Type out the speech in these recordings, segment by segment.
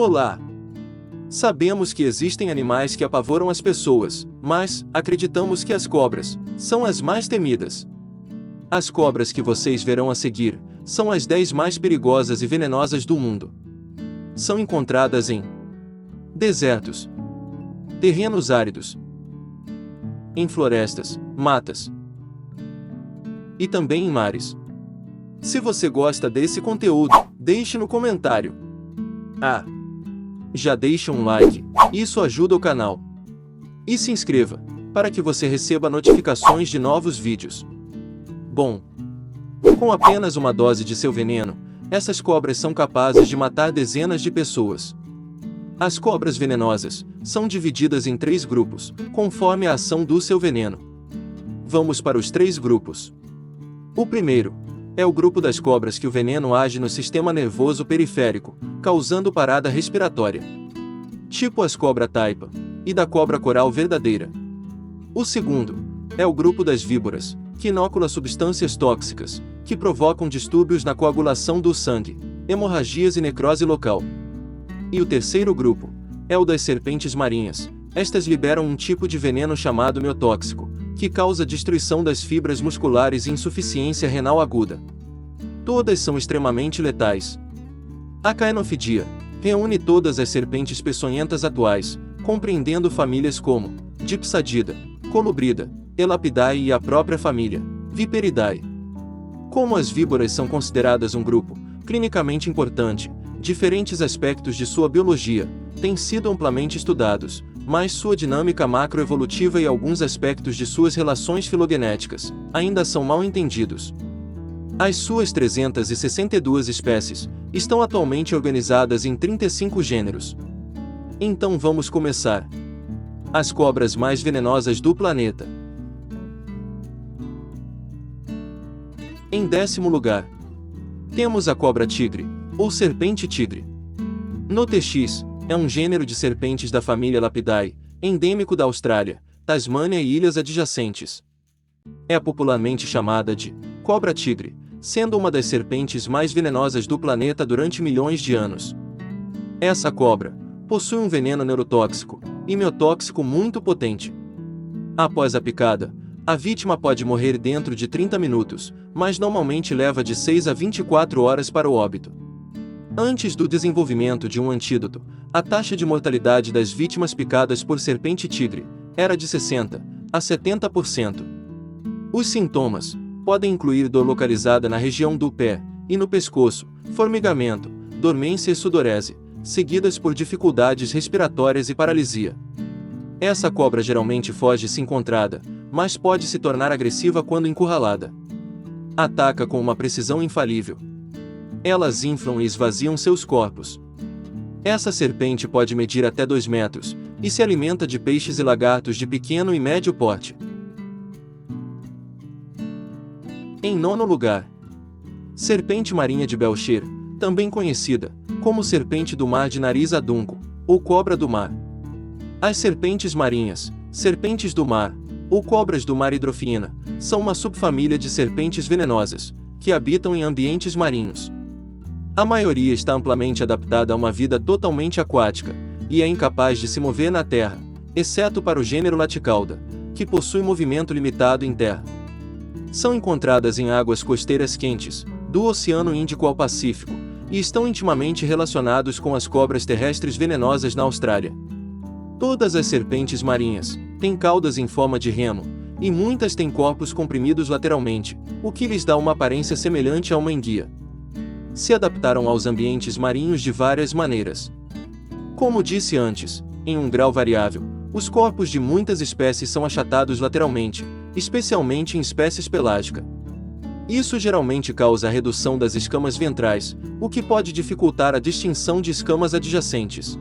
Olá! Sabemos que existem animais que apavoram as pessoas, mas acreditamos que as cobras são as mais temidas. As cobras que vocês verão a seguir são as 10 mais perigosas e venenosas do mundo. São encontradas em desertos, terrenos áridos, em florestas, matas e também em mares. Se você gosta desse conteúdo, deixe no comentário. Já deixa um like, isso ajuda o canal. E se inscreva, para que você receba notificações de novos vídeos. Bom, com apenas uma dose de seu veneno, essas cobras são capazes de matar dezenas de pessoas. As cobras venenosas são divididas em 3 grupos, conforme a ação do seu veneno. Vamos para os 3 grupos. O primeiro é o grupo das cobras que o veneno age no sistema nervoso periférico, causando parada respiratória, tipo as cobra-taipa e da cobra coral verdadeira. O segundo é o grupo das víboras, que inocula substâncias tóxicas, que provocam distúrbios na coagulação do sangue, hemorragias e necrose local. E o terceiro grupo é o das serpentes marinhas. Estas liberam um tipo de veneno chamado miotóxico, que causa destruição das fibras musculares e insuficiência renal aguda. Todas são extremamente letais. A caenofidia reúne todas as serpentes peçonhentas atuais, compreendendo famílias como Dipsadida, Colubrida, Elapidae e a própria família Viperidae. Como as víboras são consideradas um grupo clinicamente importante, diferentes aspectos de sua biologia têm sido amplamente estudados, mas sua dinâmica macroevolutiva e alguns aspectos de suas relações filogenéticas ainda são mal entendidos. As suas 362 espécies estão atualmente organizadas em 35 gêneros. Então vamos começar. As cobras mais venenosas do planeta. Em 10º lugar, temos a cobra-tigre, ou serpente-tigre. No TX, é um gênero de serpentes da família Lapidae, endêmico da Austrália, Tasmânia e ilhas adjacentes. É popularmente chamada de cobra-tigre, sendo uma das serpentes mais venenosas do planeta durante milhões de anos. Essa cobra possui um veneno neurotóxico e miotóxico muito potente. Após a picada, a vítima pode morrer dentro de 30 minutos, mas normalmente leva de 6 a 24 horas para o óbito. Antes do desenvolvimento de um antídoto, a taxa de mortalidade das vítimas picadas por serpente-tigre era de 60 a 70%. Os sintomas podem incluir dor localizada na região do pé e no pescoço, formigamento, dormência e sudorese, seguidas por dificuldades respiratórias e paralisia. Essa cobra geralmente foge se encontrada, mas pode se tornar agressiva quando encurralada. Ataca com uma precisão infalível. Elas inflam e esvaziam seus corpos. Essa serpente pode medir até 2 metros, e se alimenta de peixes e lagartos de pequeno e médio porte. Em 9º lugar, serpente marinha de Belcher, também conhecida como serpente do mar de nariz adunco, ou cobra do mar. As serpentes marinhas, serpentes do mar, ou cobras do mar hidrofina, são uma subfamília de serpentes venenosas, que habitam em ambientes marinhos. A maioria está amplamente adaptada a uma vida totalmente aquática, e é incapaz de se mover na terra, exceto para o gênero Laticauda, que possui movimento limitado em terra. São encontradas em águas costeiras quentes, do Oceano Índico ao Pacífico, e estão intimamente relacionados com as cobras terrestres venenosas na Austrália. Todas as serpentes marinhas têm caudas em forma de remo, e muitas têm corpos comprimidos lateralmente, o que lhes dá uma aparência semelhante a uma enguia. Se adaptaram aos ambientes marinhos de várias maneiras. Como disse antes, em um grau variável, os corpos de muitas espécies são achatados lateralmente, especialmente em espécies pelágicas. Isso geralmente causa a redução das escamas ventrais, o que pode dificultar a distinção de escamas adjacentes.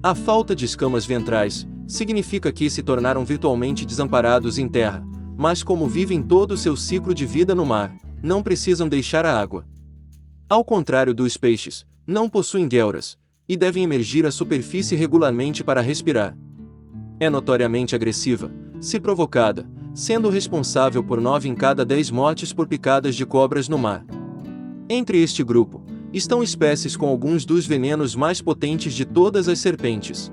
A falta de escamas ventrais significa que se tornaram virtualmente desamparados em terra, mas como vivem todo o seu ciclo de vida no mar, não precisam deixar a água. Ao contrário dos peixes, não possuem guelras, e devem emergir à superfície regularmente para respirar. É notoriamente agressiva, se provocada, sendo responsável por 9 em cada 10 mortes por picadas de cobras no mar. Entre este grupo, estão espécies com alguns dos venenos mais potentes de todas as serpentes.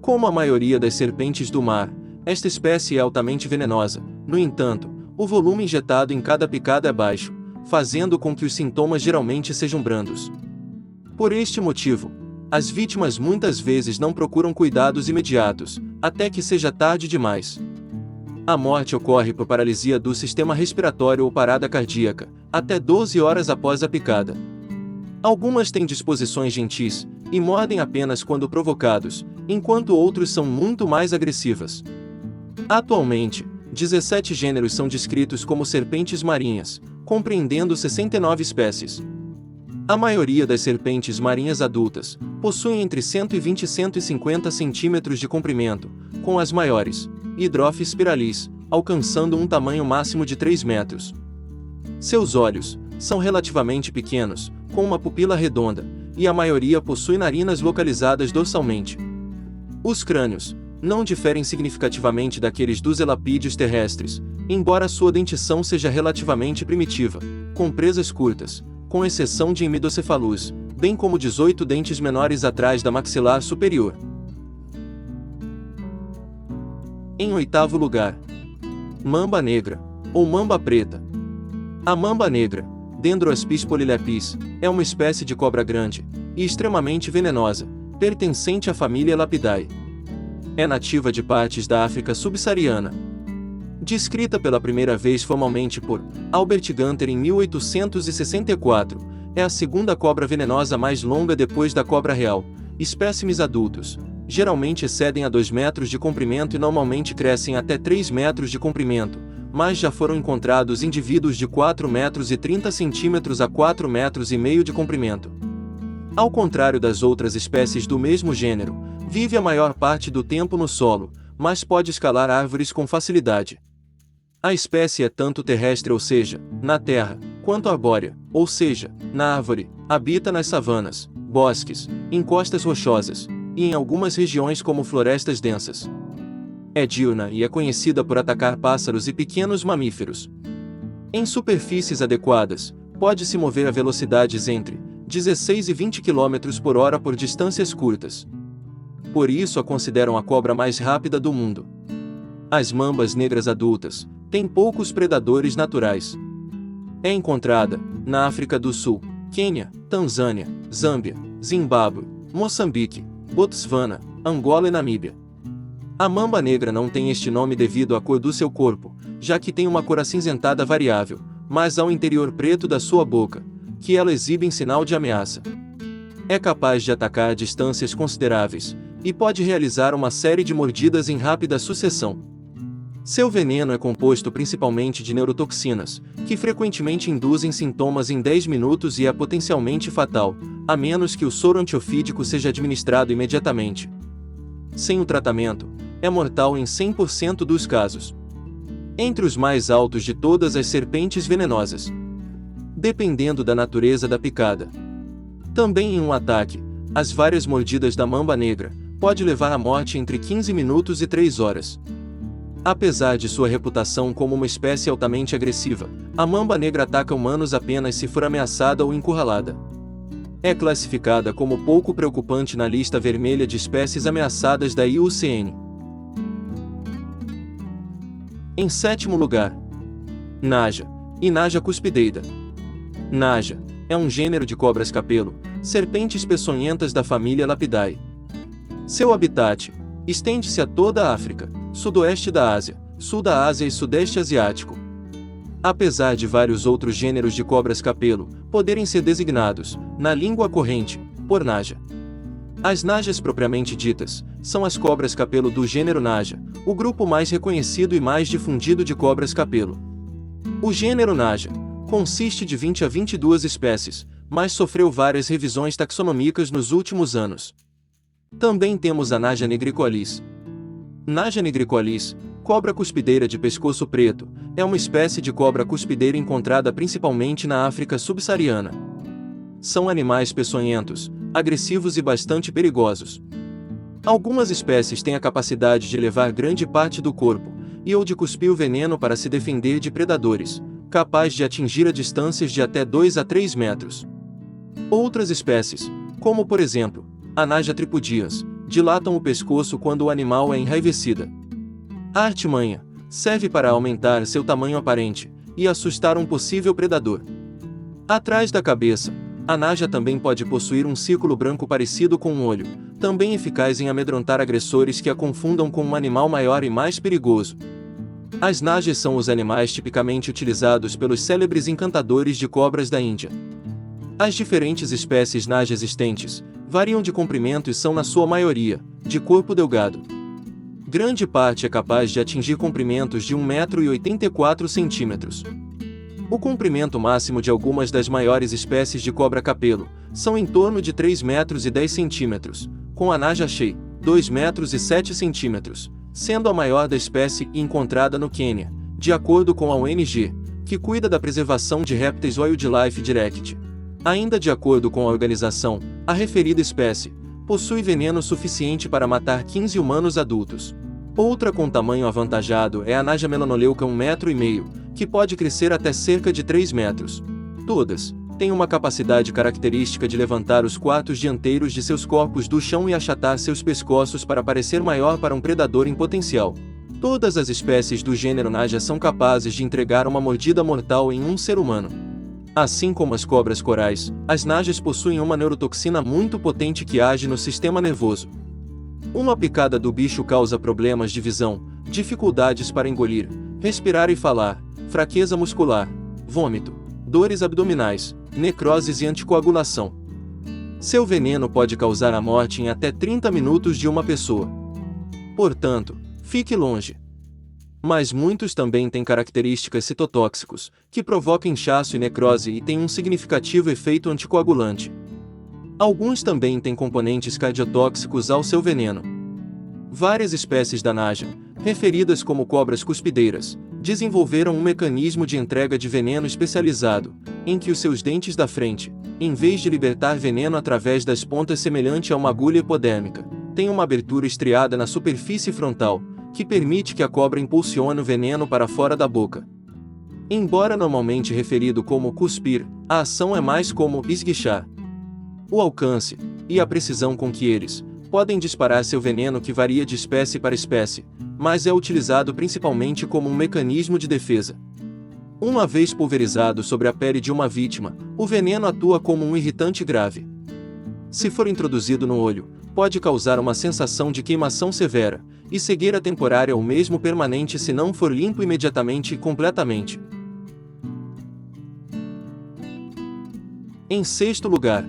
Como a maioria das serpentes do mar, esta espécie é altamente venenosa. No entanto, o volume injetado em cada picada é baixo, fazendo com que os sintomas geralmente sejam brandos. Por este motivo, as vítimas muitas vezes não procuram cuidados imediatos, até que seja tarde demais. A morte ocorre por paralisia do sistema respiratório ou parada cardíaca, até 12 horas após a picada. Algumas têm disposições gentis e mordem apenas quando provocados, enquanto outros são muito mais agressivas. Atualmente, 17 gêneros são descritos como serpentes marinhas, compreendendo 69 espécies. A maioria das serpentes marinhas adultas possuem entre 120 e 150 centímetros de comprimento, com as maiores, Hydrophis spiralis, alcançando um tamanho máximo de 3 metros. Seus olhos são relativamente pequenos, com uma pupila redonda, e a maioria possui narinas localizadas dorsalmente. Os crânios não diferem significativamente daqueles dos elapídeos terrestres, embora sua dentição seja relativamente primitiva, com presas curtas, com exceção de Hemidocephalus, bem como 18 dentes menores atrás da maxilar superior. Em oitavo lugar, mamba negra, ou mamba preta. A mamba negra, Dendroaspis polylepis, é uma espécie de cobra grande e extremamente venenosa, pertencente à família Lapidae. É nativa de partes da África subsaariana. Descrita pela primeira vez formalmente por Albert Gunter em 1864, é a segunda cobra venenosa mais longa depois da cobra real. Espécimes adultos geralmente excedem a 2 metros de comprimento e normalmente crescem até 3 metros de comprimento, mas já foram encontrados indivíduos de 4 metros e 30 centímetros a 4 metros e meio de comprimento. Ao contrário das outras espécies do mesmo gênero, vive a maior parte do tempo no solo, mas pode escalar árvores com facilidade. A espécie é tanto terrestre, ou seja, na terra, quanto arbórea, ou seja, na árvore, habita nas savanas, bosques, encostas rochosas, e em algumas regiões como florestas densas. É diurna e é conhecida por atacar pássaros e pequenos mamíferos. Em superfícies adequadas, pode se mover a velocidades entre 16 e 20 km por hora por distâncias curtas. Por isso a consideram a cobra mais rápida do mundo. As mambas negras adultas têm poucos predadores naturais. É encontrada na África do Sul, Quênia, Tanzânia, Zâmbia, Zimbábue, Moçambique, Botswana, Angola e Namíbia. A mamba negra não tem este nome devido à cor do seu corpo, já que tem uma cor acinzentada variável, mas ao interior preto da sua boca, que ela exibe em sinal de ameaça. É capaz de atacar a distâncias consideráveis, e pode realizar uma série de mordidas em rápida sucessão. Seu veneno é composto principalmente de neurotoxinas, que frequentemente induzem sintomas em 10 minutos e é potencialmente fatal, a menos que o soro antiofídico seja administrado imediatamente. Sem o tratamento, é mortal em 100% dos casos. Entre os mais altos de todas as serpentes venenosas, dependendo da natureza da picada. Também em um ataque, as várias mordidas da mamba negra pode levar à morte entre 15 minutos e 3 horas. Apesar de sua reputação como uma espécie altamente agressiva, a mamba negra ataca humanos apenas se for ameaçada ou encurralada. É classificada como pouco preocupante na lista vermelha de espécies ameaçadas da IUCN. Em sétimo lugar, Naja, e Naja cuspideida. Naja é um gênero de cobras capelo, serpentes peçonhentas da família Lapidae. Seu habitat estende-se a toda a África, sudoeste da Ásia, sul da Ásia e sudeste asiático. Apesar de vários outros gêneros de cobras capelo poderem ser designados, na língua corrente, por Naja. As Najas propriamente ditas são as cobras capelo do gênero Naja, o grupo mais reconhecido e mais difundido de cobras capelo. O gênero Naja consiste de 20 a 22 espécies, mas sofreu várias revisões taxonômicas nos últimos anos. Também temos a Naja nigricollis. Naja nigricollis, cobra cuspideira de pescoço preto, é uma espécie de cobra cuspideira encontrada principalmente na África subsaariana. São animais peçonhentos, agressivos e bastante perigosos. Algumas espécies têm a capacidade de levar grande parte do corpo, e ou de cuspir o veneno para se defender de predadores, capaz de atingir a distâncias de até 2 a 3 metros. Outras espécies, como por exemplo, a Naja tripudians, dilatam o pescoço quando o animal é enraivecida. A artimanha serve para aumentar seu tamanho aparente e assustar um possível predador. Atrás da cabeça, a Naja também pode possuir um círculo branco parecido com um olho, também eficaz em amedrontar agressores que a confundam com um animal maior e mais perigoso. As Najas são os animais tipicamente utilizados pelos célebres encantadores de cobras da Índia. As diferentes espécies Naja existentes variam de comprimento e são, na sua maioria, de corpo delgado. Grande parte é capaz de atingir comprimentos de 1,84 m. O comprimento máximo de algumas das maiores espécies de cobra-capelo são em torno de 3,10 m, com a Naja Shea, 2,07 m, sendo a maior da espécie e encontrada no Quênia, de acordo com a ONG, que cuida da preservação de répteis Wildlife Direct. Ainda de acordo com a organização, a referida espécie possui veneno suficiente para matar 15 humanos adultos. Outra com tamanho avantajado é a Naja melanoleuca 1,5 m, que pode crescer até cerca de 3 metros. Todas têm uma capacidade característica de levantar os quartos dianteiros de seus corpos do chão e achatar seus pescoços para parecer maior para um predador em potencial. Todas as espécies do gênero Naja são capazes de entregar uma mordida mortal em um ser humano. Assim como as cobras corais, as Najas possuem uma neurotoxina muito potente que age no sistema nervoso. Uma picada do bicho causa problemas de visão, dificuldades para engolir, respirar e falar, fraqueza muscular, vômito, dores abdominais, necroses e anticoagulação. Seu veneno pode causar a morte em até 30 minutos de uma pessoa. Portanto, fique longe. Mas muitos também têm características citotóxicos, que provocam inchaço e necrose e têm um significativo efeito anticoagulante. Alguns também têm componentes cardiotóxicos ao seu veneno. Várias espécies da Naja, referidas como cobras cuspideiras, desenvolveram um mecanismo de entrega de veneno especializado, em que os seus dentes da frente, em vez de libertar veneno através das pontas semelhante a uma agulha hipodérmica, têm uma abertura estriada na superfície frontal, que permite que a cobra impulsione o veneno para fora da boca. Embora normalmente referido como cuspir, a ação é mais como esguichar. O alcance e a precisão com que eles podem disparar seu veneno que varia de espécie para espécie, mas é utilizado principalmente como um mecanismo de defesa. Uma vez pulverizado sobre a pele de uma vítima, o veneno atua como um irritante grave. Se for introduzido no olho, pode causar uma sensação de queimação severa, e cegueira temporária ou mesmo permanente se não for limpo imediatamente e completamente. Em sexto lugar,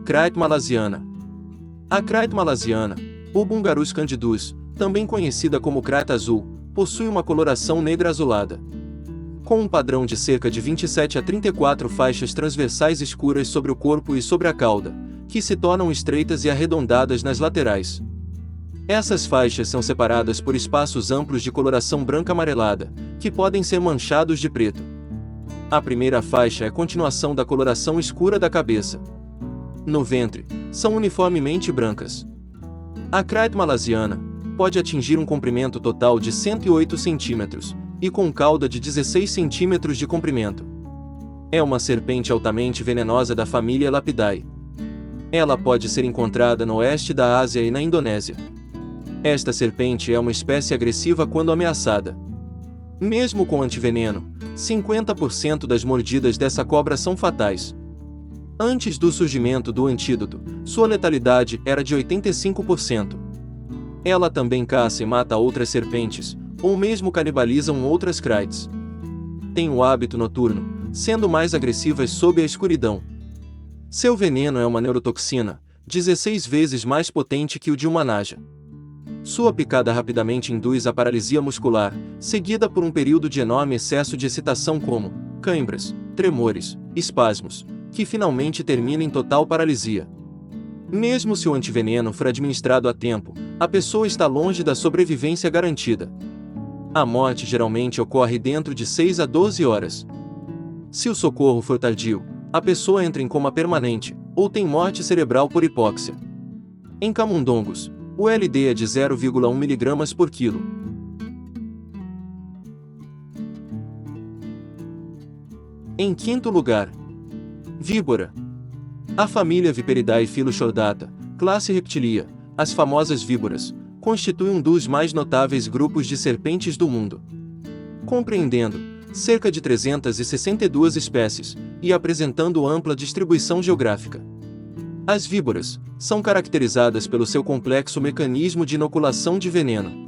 Craite malaysiana. A Craite malaysiana, ou Bungarus candidus, também conhecida como Craite azul, possui uma coloração negra azulada. Com um padrão de cerca de 27 a 34 faixas transversais escuras sobre o corpo e sobre a cauda, que se tornam estreitas e arredondadas nas laterais. Essas faixas são separadas por espaços amplos de coloração branca amarelada, que podem ser manchados de preto. A primeira faixa é a continuação da coloração escura da cabeça. No ventre, são uniformemente brancas. A Craite malaysiana pode atingir um comprimento total de 108 centímetros, e com cauda de 16 centímetros de comprimento. É uma serpente altamente venenosa da família Lapidae. Ela pode ser encontrada no oeste da Ásia e na Indonésia. Esta serpente é uma espécie agressiva quando ameaçada. Mesmo com antiveneno, 50% das mordidas dessa cobra são fatais. Antes do surgimento do antídoto, sua letalidade era de 85%. Ela também caça e mata outras serpentes, ou mesmo canibalizam outras craites. Tem um hábito noturno, sendo mais agressivas sob a escuridão. Seu veneno é uma neurotoxina, 16 vezes mais potente que o de uma Naja. Sua picada rapidamente induz a paralisia muscular, seguida por um período de enorme excesso de excitação como cãibras, tremores, espasmos, que finalmente termina em total paralisia. Mesmo se o antiveneno for administrado a tempo, a pessoa está longe da sobrevivência garantida. A morte geralmente ocorre dentro de 6 a 12 horas. Se o socorro for tardio, a pessoa entra em coma permanente, ou tem morte cerebral por hipóxia. Em camundongos, o LD é de 0,1 mg por quilo. Em quinto lugar, víbora. A família Viperidae Filochordata, classe Reptilia, as famosas víboras, constitui um dos mais notáveis grupos de serpentes do mundo, compreendendo cerca de 362 espécies e apresentando ampla distribuição geográfica. As víboras são caracterizadas pelo seu complexo mecanismo de inoculação de veneno.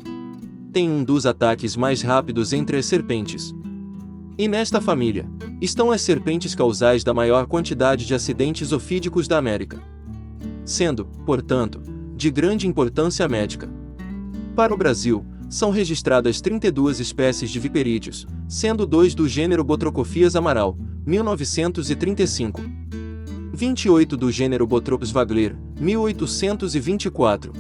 Tem um dos ataques mais rápidos entre as serpentes. E nesta família estão as serpentes causais da maior quantidade de acidentes ofídicos da América, sendo, portanto, de grande importância médica. Para o Brasil, são registradas 32 espécies de viperídeos, sendo 2 do gênero Botrocophias amaral, 1935. 28 do gênero Bothrops vagler, 1824.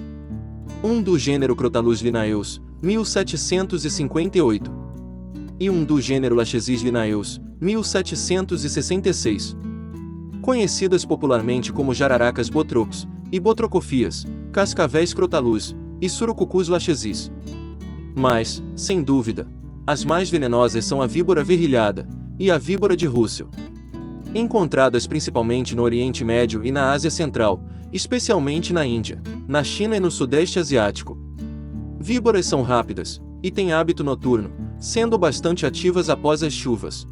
1 do gênero Crotalus linaeus, 1758. E 1 do gênero Lachesis linaeus, 1766. Conhecidas popularmente como jararacas bothrops e botrocophias, cascavéis Crotalus e Surucucus lachesis. Mas, sem dúvida, as mais venenosas são a víbora verrilhada e a víbora de Russell, encontradas principalmente no Oriente Médio e na Ásia Central, especialmente na Índia, na China e no Sudeste Asiático. Víboras são rápidas e têm hábito noturno, sendo bastante ativas após as chuvas.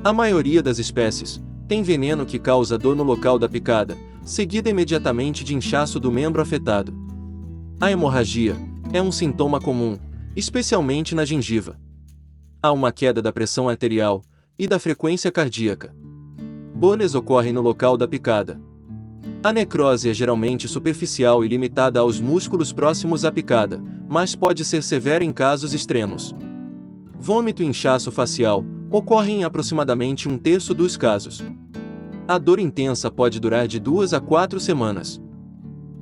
A maioria das espécies tem veneno que causa dor no local da picada, seguida imediatamente de inchaço do membro afetado. A hemorragia é um sintoma comum, especialmente na gengiva. Há uma queda da pressão arterial e da frequência cardíaca. Bolhas ocorrem no local da picada. A necrose é geralmente superficial e limitada aos músculos próximos à picada, mas pode ser severa em casos extremos. Vômito e inchaço facial ocorrem em aproximadamente 1/3 dos casos. A dor intensa pode durar de 2 a 4 semanas.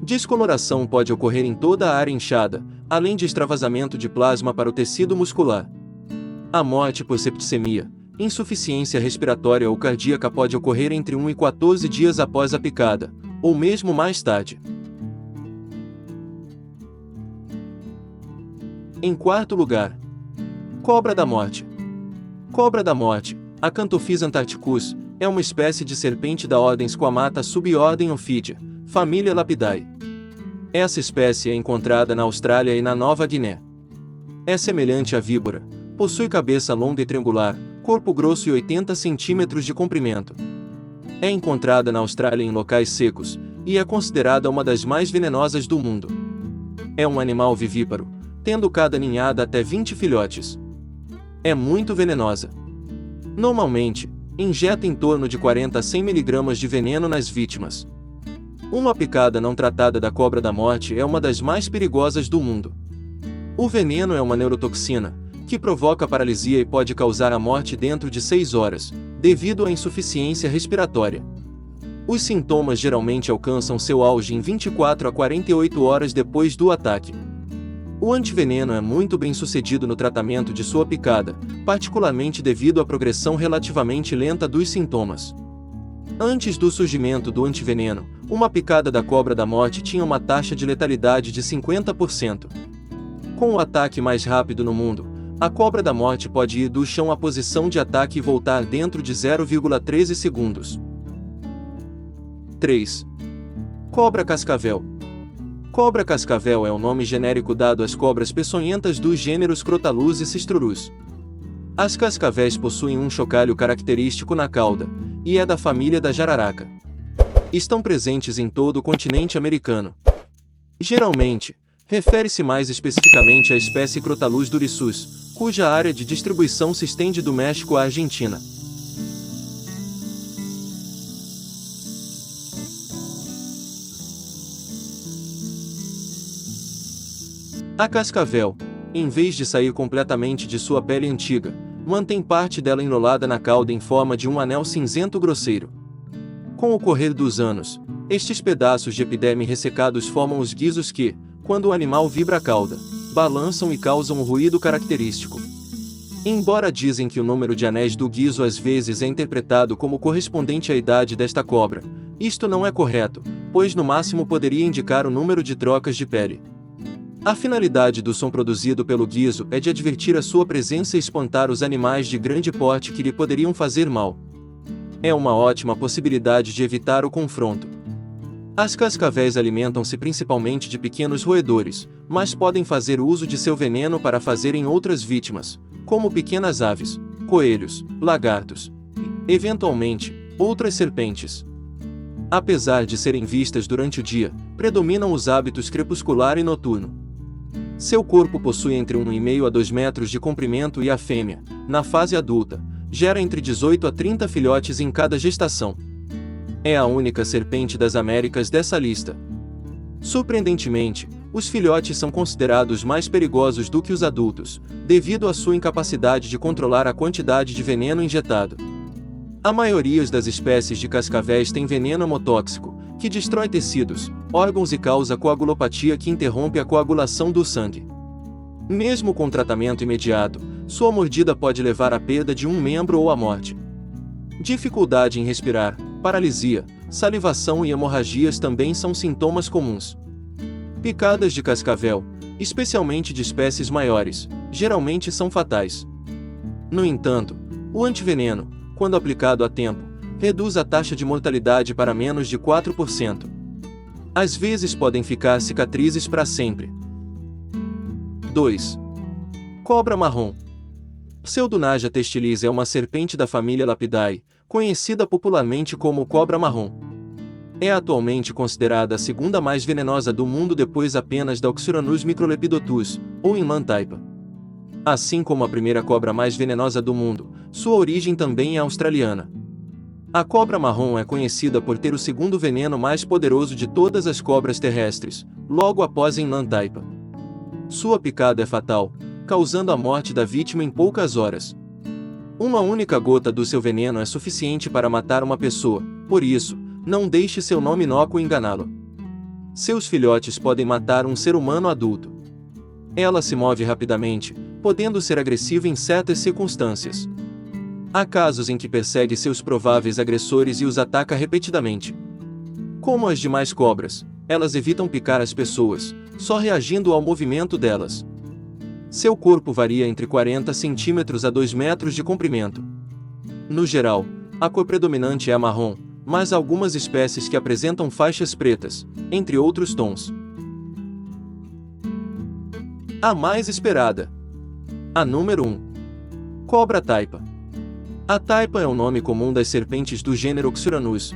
Descoloração pode ocorrer em toda a área inchada, além de extravasamento de plasma para o tecido muscular. A morte por septicemia, insuficiência respiratória ou cardíaca pode ocorrer entre 1 e 14 dias após a picada, ou mesmo mais tarde. Em quarto lugar, cobra da morte. Cobra da morte, Acanthopsis antarcticus, é uma espécie de serpente da ordem Squamata subordem Ophidia, família Lapidae. Essa espécie é encontrada na Austrália e na Nova Guiné. É semelhante à víbora, possui cabeça longa e triangular, corpo grosso e 80 cm de comprimento. É encontrada na Austrália em locais secos, e é considerada uma das mais venenosas do mundo. É um animal vivíparo, tendo cada ninhada até 20 filhotes. É muito venenosa. Normalmente, injeta em torno de 40 a 100 mg de veneno nas vítimas. Uma picada não tratada da cobra da morte é uma das mais perigosas do mundo. O veneno é uma neurotoxina, que provoca paralisia e pode causar a morte dentro de 6 horas, devido à insuficiência respiratória. Os sintomas geralmente alcançam seu auge em 24 a 48 horas depois do ataque. O antiveneno é muito bem sucedido no tratamento de sua picada, particularmente devido à progressão relativamente lenta dos sintomas. Antes do surgimento do antiveneno, uma picada da cobra da morte tinha uma taxa de letalidade de 50%. Com o ataque mais rápido no mundo, a cobra da morte pode ir do chão à posição de ataque e voltar dentro de 0,13 segundos. 3. Cobra cascavel. Cobra cascavel é o nome genérico dado às cobras peçonhentas dos gêneros Crotalus e Cistrurus. As cascavéis possuem um chocalho característico na cauda, e é da família da jararaca. Estão presentes em todo o continente americano. Geralmente, refere-se mais especificamente à espécie Crotalus durisus, cuja área de distribuição se estende do México à Argentina. A cascavel, em vez de sair completamente de sua pele antiga, mantém parte dela enrolada na cauda em forma de um anel cinzento grosseiro. Com o correr dos anos, estes pedaços de epiderme ressecados formam os guizos que, quando o animal vibra a cauda, balançam e causam um ruído característico. Embora dizem que o número de anéis do guizo às vezes é interpretado como correspondente à idade desta cobra, isto não é correto, pois no máximo poderia indicar o número de trocas de pele. A finalidade do som produzido pelo guizo é de advertir a sua presença e espantar os animais de grande porte que lhe poderiam fazer mal. É uma ótima possibilidade de evitar o confronto. As cascavéis alimentam-se principalmente de pequenos roedores, mas podem fazer uso de seu veneno para fazerem outras vítimas, como pequenas aves, coelhos, lagartos e, eventualmente, outras serpentes. Apesar de serem vistas durante o dia, predominam os hábitos crepuscular e noturno. Seu corpo possui entre 1,5 a 2 metros de comprimento e a fêmea, na fase adulta, gera entre 18 a 30 filhotes em cada gestação. É a única serpente das Américas dessa lista. Surpreendentemente, os filhotes são considerados mais perigosos do que os adultos, devido à sua incapacidade de controlar a quantidade de veneno injetado. A maioria das espécies de cascavéis tem veneno hemotóxico, que destrói tecidos, órgãos e causa coagulopatia que interrompe a coagulação do sangue. Mesmo com tratamento imediato, sua mordida pode levar à perda de um membro ou à morte. Dificuldade em respirar, paralisia, salivação e hemorragias também são sintomas comuns. Picadas de cascavel, especialmente de espécies maiores, geralmente são fatais. No entanto, o antiveneno, quando aplicado a tempo, reduz a taxa de mortalidade para menos de 4%. Às vezes podem ficar cicatrizes para sempre. 2. Cobra marrom. Pseudonaja testilis é uma serpente da família Lapidae, conhecida popularmente como cobra marrom. É atualmente considerada a segunda mais venenosa do mundo depois apenas da Oxyuranus microlepidotus, ou inland taipa. Assim como a primeira cobra mais venenosa do mundo, sua origem também é australiana. A cobra marrom é conhecida por ter o segundo veneno mais poderoso de todas as cobras terrestres, logo após a inland taipa. Sua picada é fatal, causando a morte da vítima em poucas horas. Uma única gota do seu veneno é suficiente para matar uma pessoa, por isso, não deixe seu nome inócuo enganá-lo. Seus filhotes podem matar um ser humano adulto. Ela se move rapidamente, podendo ser agressiva em certas circunstâncias. Há casos em que persegue seus prováveis agressores e os ataca repetidamente. Como as demais cobras, elas evitam picar as pessoas, só reagindo ao movimento delas. Seu corpo varia entre 40 centímetros a 2 metros de comprimento. No geral, a cor predominante é a marrom, mas há algumas espécies que apresentam faixas pretas, entre outros tons. A mais esperada. A número 1. Cobra taipa. A taipa é o nome comum das serpentes do gênero Oxyuranus,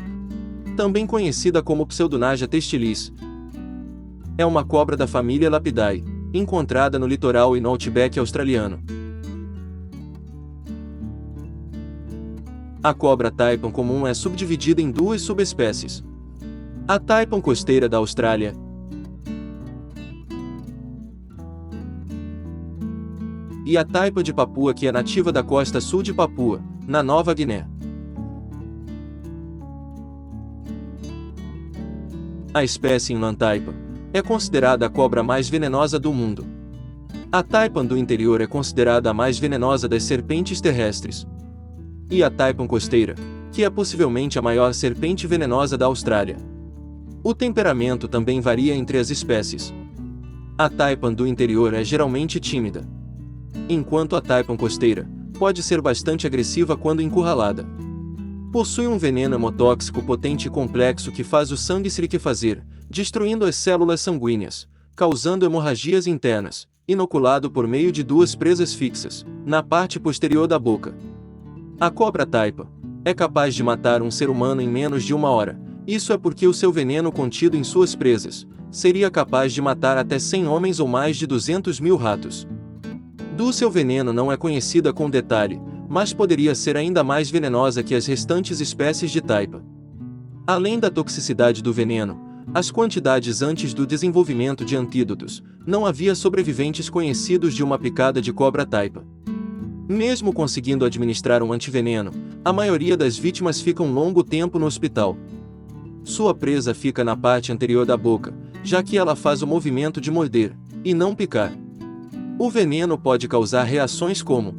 também conhecida como Pseudonaja testilis. É uma cobra da família Lapidae, encontrada no litoral e no Outback australiano. A cobra taipan comum é subdividida em duas subespécies. A taipan costeira da Austrália e a taipa de Papua, que é nativa da costa sul de Papua, na Nova Guiné. A espécie inland taipa é considerada a cobra mais venenosa do mundo. A taipan do interior é considerada a mais venenosa das serpentes terrestres. E a taipan costeira, que é possivelmente a maior serpente venenosa da Austrália. O temperamento também varia entre as espécies. A taipan do interior é geralmente tímida, enquanto a taipan costeira pode ser bastante agressiva quando encurralada. Possui um veneno hemotóxico potente e complexo que faz o sangue se liquefazer, destruindo as células sanguíneas, causando hemorragias internas, inoculado por meio de duas presas fixas, na parte posterior da boca. A cobra taipa é capaz de matar um ser humano em menos de 1 hora. Isso é porque o seu veneno contido em suas presas seria capaz de matar até 100 homens ou mais de 200 mil ratos. Do seu veneno não é conhecida com detalhe, mas poderia ser ainda mais venenosa que as restantes espécies de taipa. Além da toxicidade do veneno, as quantidades antes do desenvolvimento de antídotos, não havia sobreviventes conhecidos de uma picada de cobra taipa. Mesmo conseguindo administrar um antiveneno, a maioria das vítimas fica um longo tempo no hospital. Sua presa fica na parte anterior da boca, já que ela faz o movimento de morder, e não picar. O veneno pode causar reações como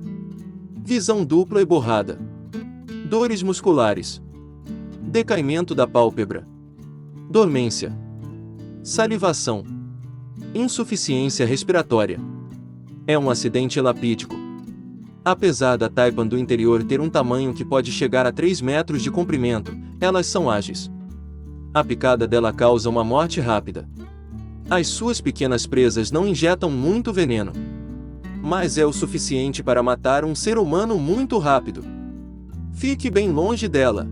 visão dupla e borrada, dores musculares, decaimento da pálpebra, dormência, salivação, insuficiência respiratória. É um acidente lapídico. Apesar da taipan do interior ter um tamanho que pode chegar a 3 metros de comprimento, elas são ágeis. A picada dela causa uma morte rápida. As suas pequenas presas não injetam muito veneno, mas é o suficiente para matar um ser humano muito rápido. Fique bem longe dela.